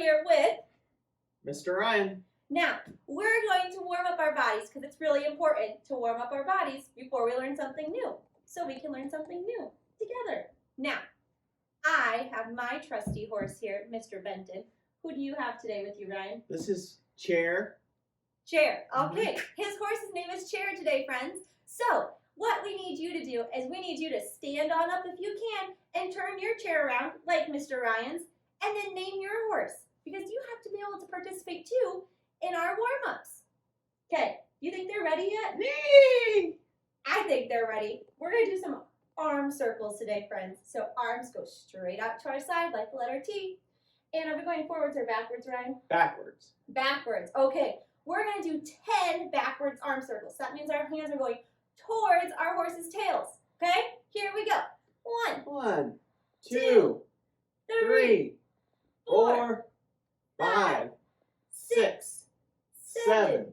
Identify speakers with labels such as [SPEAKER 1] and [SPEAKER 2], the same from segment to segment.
[SPEAKER 1] here with
[SPEAKER 2] Mr. Ryan.
[SPEAKER 1] Now, we're going to warm up our bodies because it's really important to warm up our bodies before we learn something new, so we can learn something new together. Now, I have my trusty horse here, Mr. Benton. Who do you have today with you, Ryan?
[SPEAKER 2] This is Chair.
[SPEAKER 1] Chair. Okay, his horse's name is Chair today, friends. So, what we need you to do is we need you to stand on up if you can and turn your chair around like Mr. Ryan's and then name your horse because you have to be able to participate too in our warm-ups. Okay, you think they're ready yet?
[SPEAKER 2] Me!
[SPEAKER 1] I think they're ready. We're going to do some arm circles today, friends. So arms go straight out to our side like the letter T. And are we going forwards or backwards, Ryan?
[SPEAKER 2] Backwards.
[SPEAKER 1] Backwards. Okay, we're going to do 10 backwards arm circles. That means our hands are going towards our horse's tails. Okay, here we go.
[SPEAKER 2] 1, 2, 3, 4, 5, 6, 7,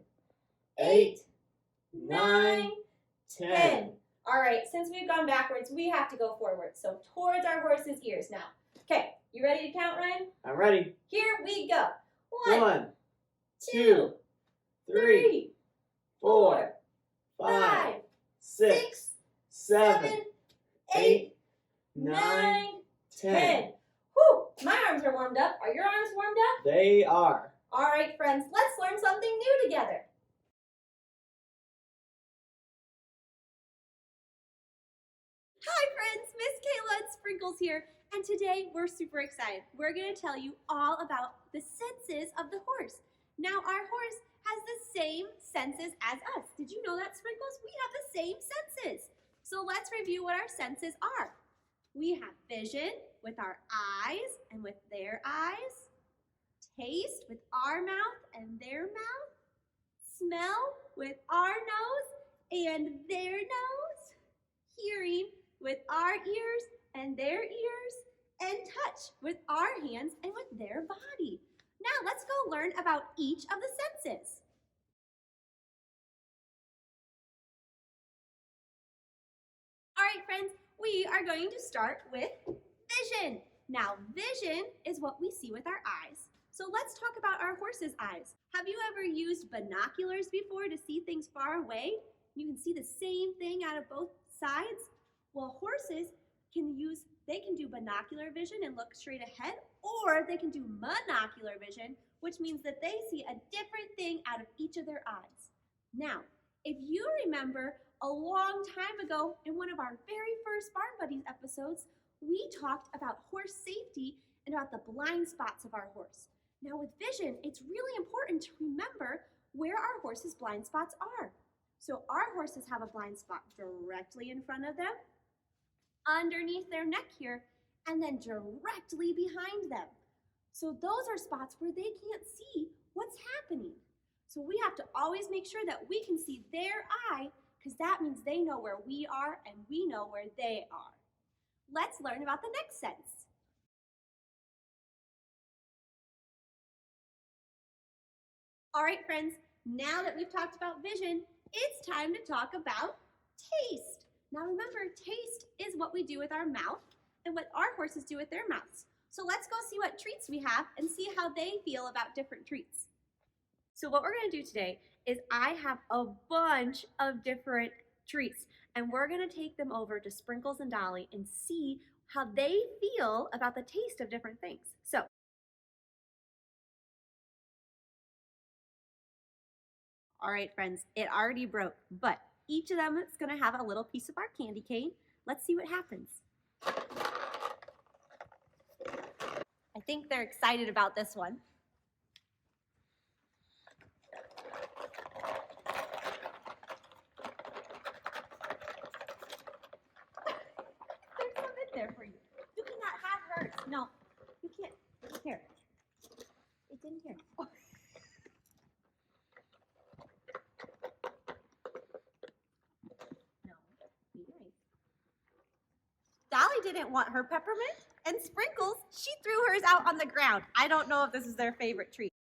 [SPEAKER 2] 8, 9, 10. All right, since we've gone backwards, we have to go forward. So towards our horse's ears now. Okay, you ready to count, Ryan? I'm ready.
[SPEAKER 1] Here we go.
[SPEAKER 2] 1, 2, 3, 4, 5, 6, 7, 8, 9, 10. Whew, my arms are warmed up. Are your arms warmed up? They are.
[SPEAKER 1] All right, friends, let's learn something new together. Hi, friends. Miss Kayla and Sprinkles here, and today we're super excited. We're going to tell you all about the senses of the horse. Now, our horse has the same senses as us. Did you know that, Sprinkles? We have the same senses. So let's review what our senses are. We have vision with our eyes and with their eyes. Taste with our mouth and their mouth. Smell with our nose and their nose. Hearing with our ears and their ears. And touch with our hands and with their body. Now let's go learn about each of the senses. All right, friends, we are going to start with vision. Now, vision is what we see with our eyes. So let's talk about our horse's eyes. Have you ever used binoculars before to see things far away? You can see the same thing out of both sides. Well, horses can do binocular vision and look straight ahead, or they can do monocular vision, which means that they see a different thing out of each of their eyes. Now, if you remember a long time ago in one of our very first Barn Buddies episodes, we talked about horse safety and about the blind spots of our horse. Now with vision, it's really important to remember where our horse's blind spots are. So our horses have a blind spot directly in front of them, underneath their neck here, and then directly behind them. So those are spots where they can't see what's happening. So we have to always make sure that we can see their eye, because that means they know where we are and we know where they are. Let's learn about the next sense. All right, friends, now that we've talked about vision, it's time to talk about taste. Now remember, taste is what we do with our mouth and what our horses do with their mouths. So let's go see what treats we have and see how they feel about different treats. So what we're going to do today is I have a bunch of different treats, and we're going to take them over to Sprinkles and Dolly and see how they feel about the taste of different things. So all right, friends, it already broke, but each of them is going to have a little piece of our candy cane. Let's see what happens. I think they're excited about this one. There's some in there for you. You cannot have hers. No, you can't. Here. It's in here. Oh. Dolly didn't want her peppermint, and Sprinkles, she threw hers out on the ground. I don't know if this is their favorite treat.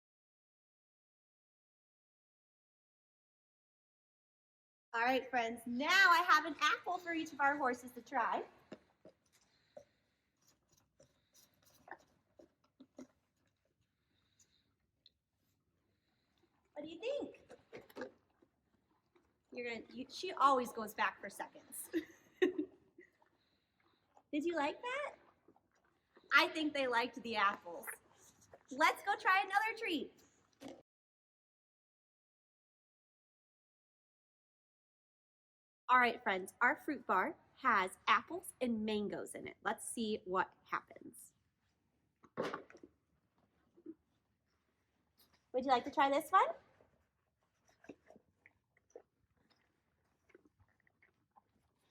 [SPEAKER 1] All right, friends, now I have an apple for each of our horses to try. She always goes back for seconds. Did you like that? I think they liked the apples. Let's go try another treat. All right, friends, our fruit bar has apples and mangoes in it. Let's see what happens. Would you like to try this one?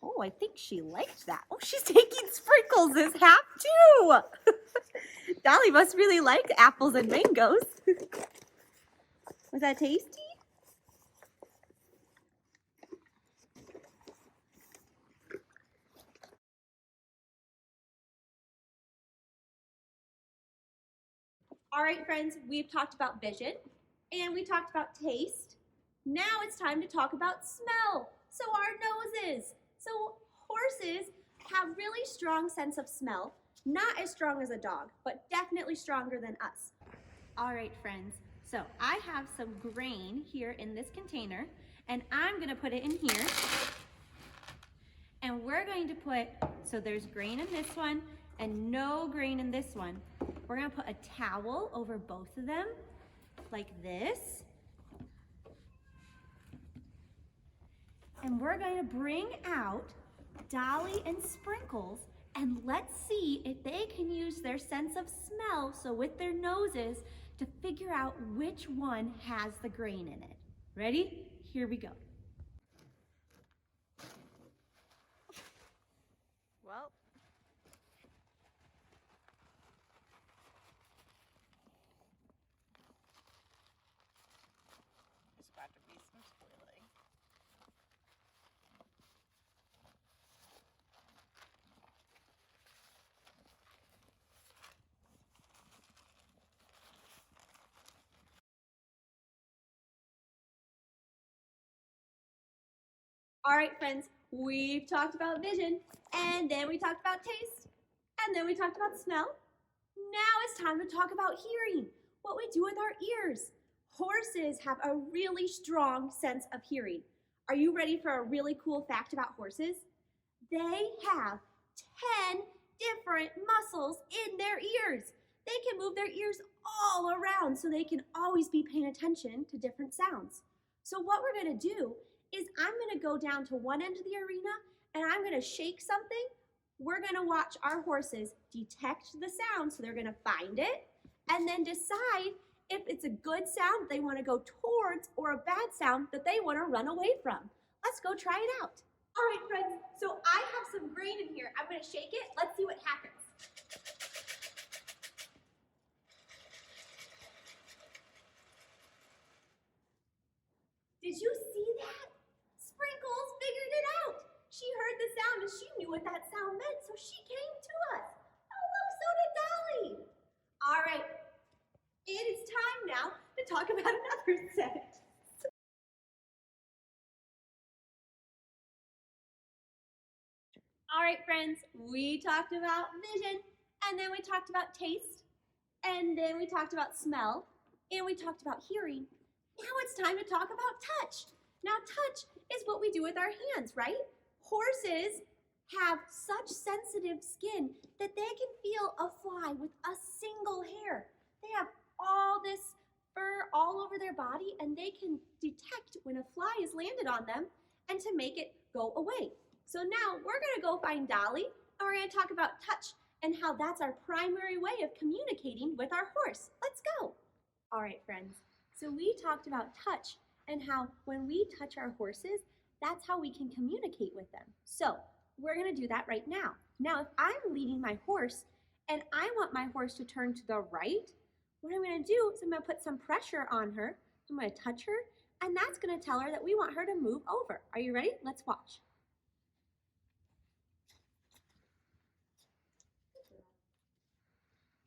[SPEAKER 1] Oh, I think she liked that. Oh, she's taking Sprinkles as half too. Dolly must really like apples and mangoes. Was that tasty? All right, friends, we've talked about vision and we talked about taste. Now it's time to talk about smell. So our noses. So horses have really strong sense of smell, not as strong as a dog, but definitely stronger than us. All right, friends, so I have some grain here in this container and I'm gonna put it in here. And we're going to put, so there's grain in this one and no grain in this one. We're gonna put a towel over both of them, like this. And we're going to bring out Dolly and Sprinkles and let's see if they can use their sense of smell, so with their noses, to figure out which one has the grain in it. Ready? Here we go. Well.
[SPEAKER 3] There's about to be some spoiling.
[SPEAKER 1] All right, friends, we've talked about vision, and then we talked about taste, and then we talked about smell. Now it's time to talk about hearing, what we do with our ears. Horses have a really strong sense of hearing. Are you ready for a really cool fact about horses? They have 10 different muscles in their ears. They can move their ears all around so they can always be paying attention to different sounds. So what we're gonna do is I'm gonna go down to one end of the arena and I'm gonna shake something. We're gonna watch our horses detect the sound, so they're gonna find it and then decide if it's a good sound they wanna go towards or a bad sound that they wanna run away from. Let's go try it out. All right, friends, so I have some grain in here. I'm gonna shake it. Let's see what happens. Did you see that? Sprinkles figured it out. She heard the sound and she knew what that sound meant, so she came to us. Oh, look, so did Dolly. All right, it is time now to talk about another set. All right, friends, we talked about vision, and then we talked about taste, and then we talked about smell, and we talked about hearing. Now it's time to talk about touch. Now touch is what we do with our hands, right? Horses have such sensitive skin that they can feel a fly with a single hair. They have all this fur all over their body and they can detect when a fly has landed on them and to make it go away. So now we're gonna go find Dolly and we're gonna talk about touch and how that's our primary way of communicating with our horse. Let's go. All right, friends. So we talked about touch and how when we touch our horses, that's how we can communicate with them. So we're gonna do that right now. Now, if I'm leading my horse and I want my horse to turn to the right, what I'm gonna do is I'm gonna put some pressure on her. I'm gonna touch her, and that's gonna tell her that we want her to move over. Are you ready? Let's watch.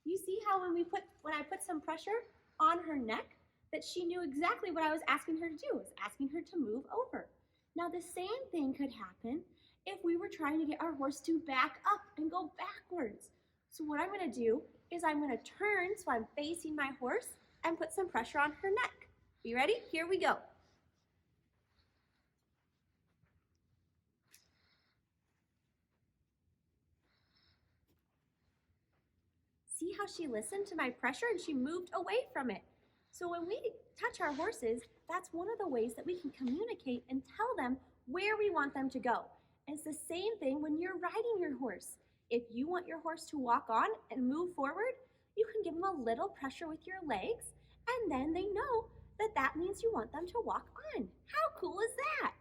[SPEAKER 1] You see how when I put some pressure on her neck, that she knew exactly what I was asking her to do. I was asking her to move over. Now the same thing could happen if we were trying to get our horse to back up and go backwards. So what I'm gonna do is I'm gonna turn so I'm facing my horse and put some pressure on her neck. You ready? Here we go. how she listened to my pressure and she moved away from it. So when we touch our horses, that's one of the ways that we can communicate and tell them where we want them to go. And it's the same thing when you're riding your horse. If you want your horse to walk on and move forward, you can give them a little pressure with your legs, and then they know that that means you want them to walk on. How cool is that?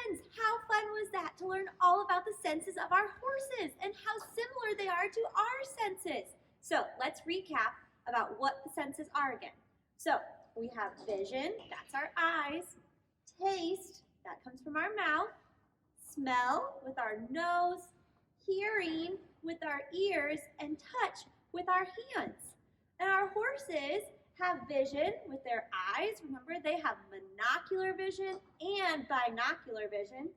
[SPEAKER 1] Friends, how fun was that to learn all about the senses of our horses and how similar they are to our senses? So let's recap about what the senses are again. So we have vision, that's our eyes, taste, that comes from our mouth, smell with our nose, hearing with our ears, and touch with our hands. And our horses have vision with their eyes. Remember, they have monocular vision and binocular vision.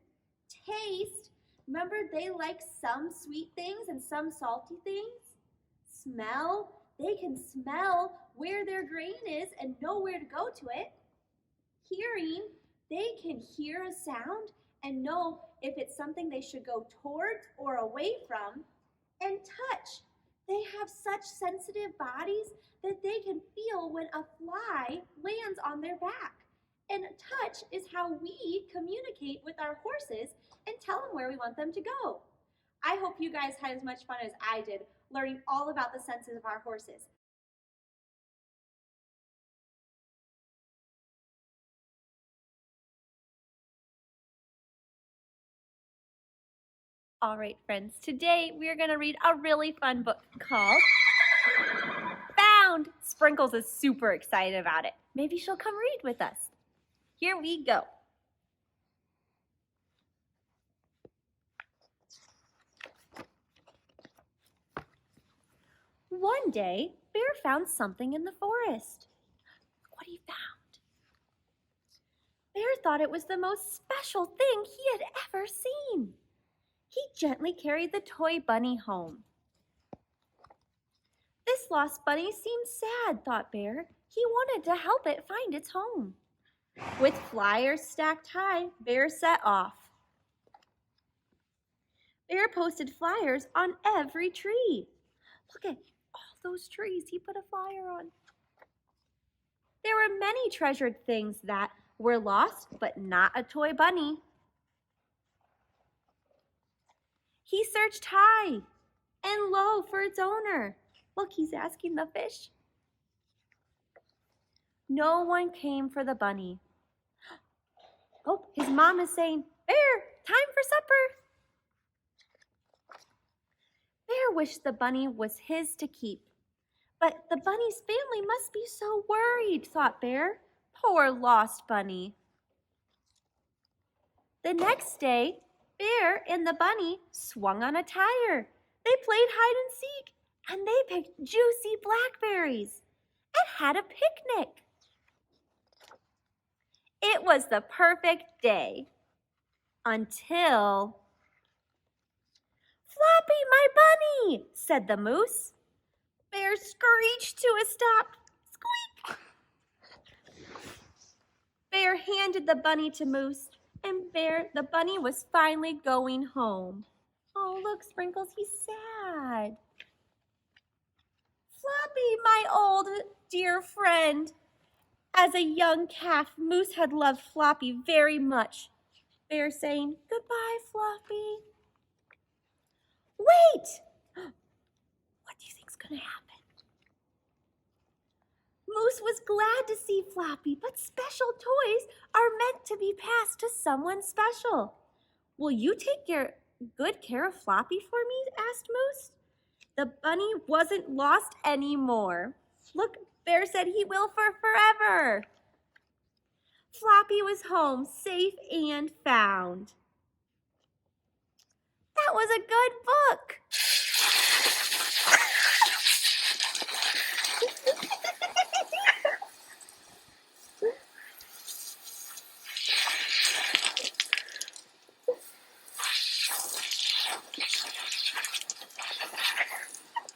[SPEAKER 1] Taste, remember, they like some sweet things and some salty things. Smell, they can smell where their grain is and know where to go to it. Hearing, they can hear a sound and know if it's something they should go towards or away from. And touch, they have such sensitive bodies that they can feel when a fly lands on their back. And touch is how we communicate with our horses and tell them where we want them to go. I hope you guys had as much fun as I did learning all about the senses of our horses. All right, friends, today we're going to read a really fun book called Found. Sprinkles is super excited about it. Maybe she'll come read with us. Here we go. One day, Bear found something in the forest. Look what he found. Bear thought it was the most special thing he had ever seen. He gently carried the toy bunny home. This lost bunny seemed sad, thought Bear. He wanted to help it find its home. With flyers stacked high, Bear set off. Bear posted flyers on every tree. Look at all those trees he put a flyer on. There were many treasured things that were lost, but not a toy bunny. He searched high and low for its owner. Look, he's asking the fish. No one came for the bunny. Oh, his mom is saying, Bear, time for supper. Bear wished the bunny was his to keep. But the bunny's family must be so worried, thought Bear. Poor lost bunny. The next day, Bear and the bunny swung on a tire. They played hide and seek, and they picked juicy blackberries and had a picnic. It was the perfect day until... Floppy, my bunny, said the moose. Bear screeched to a stop. Squeak! Bear handed the bunny to Moose, and the bunny was finally going home. Oh, look, Sprinkles, he's sad. Floppy, my old dear friend. As a young calf, Moose had loved Floppy very much. Bear saying, Goodbye, Floppy. Wait! What do you think's gonna happen? Moose was glad to see Floppy, but special toys are meant to be passed to someone special. Will you take good care of Floppy for me? Asked Moose. The bunny wasn't lost anymore. Look, Bear said he will for forever. Floppy was home, safe and found. That was a good book.